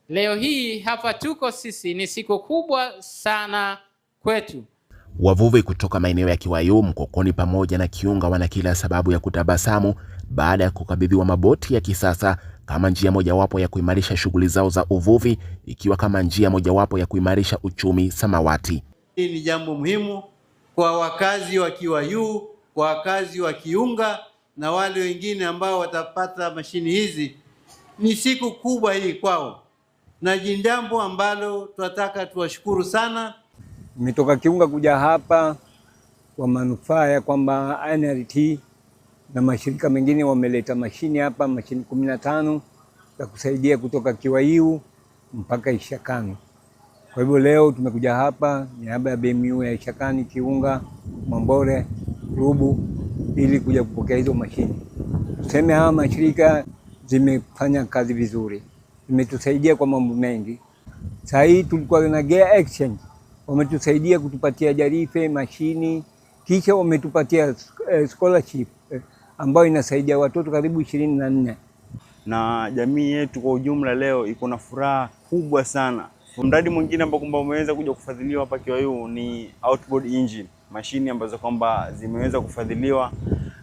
Leo hii hapa tuko sisi ni siku kubwa sana kwetu. Wavuvi kutoka maeneo ya Kiwayu, Mkokoni pamoja na Kiunga wana kila sababu ya kutabasamu baada ya kukabidhiwa maboti ya kisasa kama njia mojawapo ya kuimarisha shughuli zao za uvuvi, ikiwa kama njia mojawapo ya kuimarisha uchumi samawati. Hii ni jambo muhimu kwa wakazi wa Kiwayu, kwa wakazi wa Kiunga na wale wengine ambao watapata mashini hizi. Ni siku kubwa hii kwao na jambo ambalo tunataka tuwashukuru sana. Nimetoka Kiunga kuja hapa kwa manufaa ya kwamba NRT na mashirika mengine wameleta mashini hapa, mashini 15 za kusaidia kutoka Kiwayu mpaka Ishakani. Kwa hivyo leo tumekuja hapa niaba ya BMU ya Ishakani, Kiunga, Mambore, Rubu ili kuja kupokea hizo mashini. Tuseme hawa mashirika zimefanya kazi vizuri, zimetusaidia kwa mambo mengi. Sasa hii tulikuwa na gear exchange, wametusaidia kutupatia jarife, mashini, kisha wametupatia scholarship ambayo inasaidia watoto karibu 24. Na jamii yetu kwa ujumla leo iko na furaha kubwa sana. Mradi mwingine ambao kwamba umeweza kuja kufadhiliwa hapa Kiwayu ni outboard engine, mashini ambazo kwamba zimeweza kufadhiliwa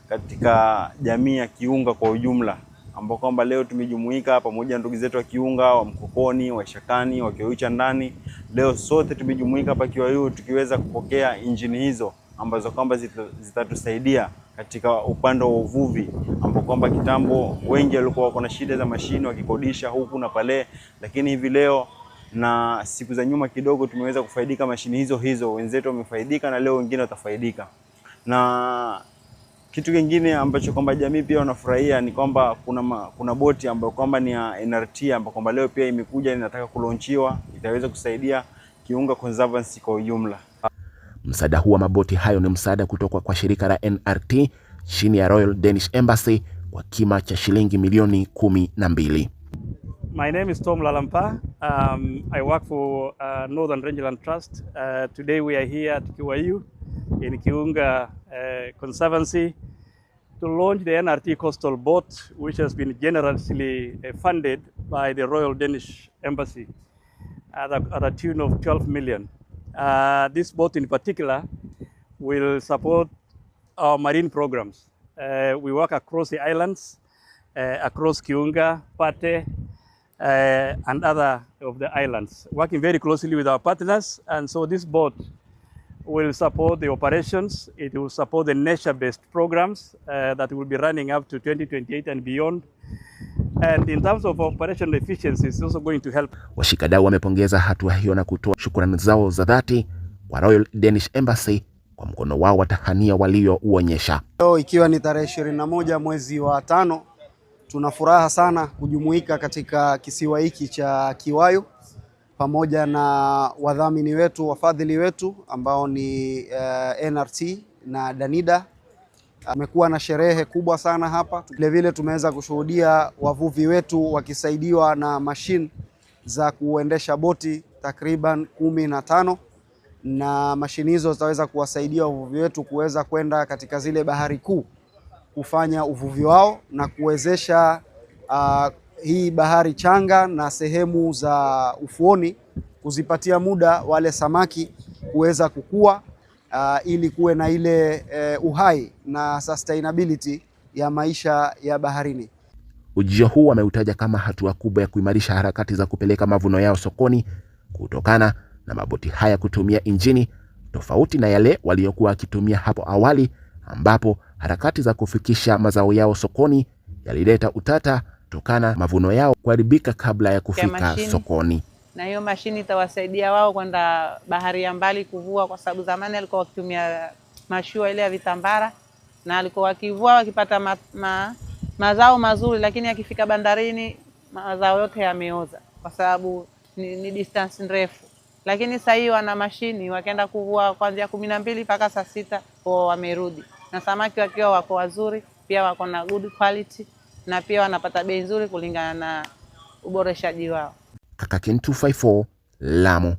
katika jamii ya Kiunga kwa ujumla, ambao kwamba leo tumejumuika pamoja na ndugu zetu wa Kiunga, wa Mkokoni, wa Ishakani, wa Kiwayu cha ndani. Leo sote tumejumuika hapa Kiwayu tukiweza kupokea injini hizo ambazo kwamba zitatusaidia katika upande wa uvuvi, ambao kwamba kitambo wengi walikuwa wako na shida za mashini wakikodisha huku na pale, lakini hivi leo na siku za nyuma kidogo tumeweza kufaidika mashini hizo, wenzetu wamefaidika na leo wengine watafaidika. Na kitu kingine ambacho kwamba jamii pia wanafurahia ni kwamba kuna boti ambayo kwamba ni ya NRT ambayo kwamba leo pia imekuja inataka kulaunchiwa, itaweza kusaidia Kiunga Conservancy kwa ujumla. Msaada huu wa maboti hayo ni msaada kutoka kwa shirika la NRT chini ya Royal Danish Embassy kwa kima cha shilingi milioni 12. My name is Tom Lalampa. I work for Northern Rangeland Trust. Today we are here at Kiwayu in Kiunga Conservancy to launch the NRT coastal boat, which has been generously funded by the Royal Danish Embassy at a tune of 12 million. This boat in particular will support our marine programs. We work across the islands, across Kiunga, Pate, and other of the islands, working very closely with our partners. And so this boat will support the operations. It will support the nature-based programs that will be running up to 2028 and beyond. And in terms of operational efficiency, it's also going to help. Washikadau wamepongeza hatua hiyo na kutoa shukrani zao za dhati kwa Royal Danish Embassy kwa mkono wao wa tahania waliouonyesha. Leo ikiwa ni tarehe 21 mwezi wa 5, tuna furaha sana kujumuika katika kisiwa hiki cha Kiwayu pamoja na wadhamini wetu, wafadhili wetu ambao ni NRT na Danida. Amekuwa na sherehe kubwa sana hapa. Vile vile tumeweza kushuhudia wavuvi wetu wakisaidiwa na mashine za kuendesha boti takriban 15, na mashine hizo zitaweza kuwasaidia wavuvi wetu kuweza kwenda katika zile bahari kuu kufanya uvuvi wao na kuwezesha hii bahari changa na sehemu za ufuoni kuzipatia muda wale samaki kuweza kukua, ili kuwe na ile uhai na sustainability ya maisha ya baharini. Ujio huu ameutaja kama hatua kubwa ya kuimarisha harakati za kupeleka mavuno yao sokoni kutokana na maboti haya kutumia injini tofauti na yale waliokuwa wakitumia hapo awali, ambapo harakati za kufikisha mazao yao sokoni yalileta utata kutokana mavuno yao kuharibika kabla ya kufika sokoni. Na hiyo mashini itawasaidia wao kwenda bahari ya mbali kuvua, kwa sababu zamani alikuwa wakitumia mashua ile ya vitambara na alikuwa wakivua wakipata mazao mazuri, lakini akifika bandarini mazao yote yameoza kwa sababu ni distance ndefu. Lakini sasa hivi wana mashini, wakaenda kuvua kuanzia 12 mpaka saa 6 kwa wamerudi, na samaki wakiwa wako wazuri, pia wako na good quality, na pia wanapata bei nzuri kulingana na uboreshaji wao. Kakakin 254 Lamu.